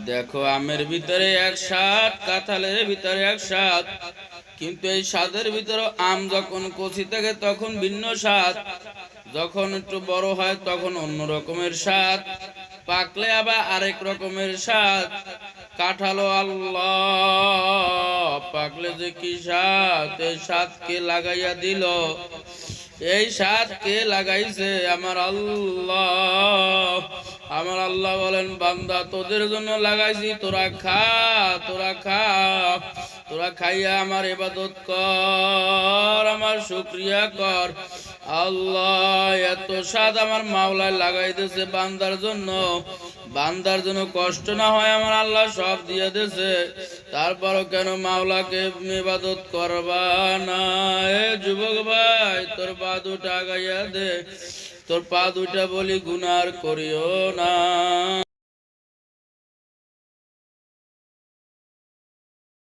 দেখো আমের ভিতরে এক স্বাদ, কাঁঠালের ভিতরে এক স্বাদ, কিন্তু এই স্বাদের ভিতরে আম যখন কচি থাকে তখন ভিন্ন স্বাদ, যখন একটু বড় হয় তখন অন্য রকমের স্বাদ, পাকলে আবার আরেক রকমের স্বাদ। কাঁঠালও আল্লাহ পাকলে যে কি স্বাদ, এই স্বাদ কে লাগাইয়া দিল? এই স্বাদ কে লাগাইছে? আমার আল্লাহ। আমার আল্লাহ বলেন, বান্দা তোদের জন্য লাগাইছি, তোরা খা, তোরা খা, তোরা খাইয়া আমার ইবাদত কর, আমার শুকরিয়া কর। আল্লাহ এত স্বাদ আমার মাওলায় লাগাই দিয়েছে বান্দার জন্য, বান্দার জন্য কষ্ট না হয় আমার আল্লাহ সব দিয়ে দিয়েছে। তারপরও কেন মাওলাকে ইবাদত করবা না? এ যুবক ভাই, তোর পা দুটা আগাইয়া দে, তোর পা দুটা বলি গুনার করিও না।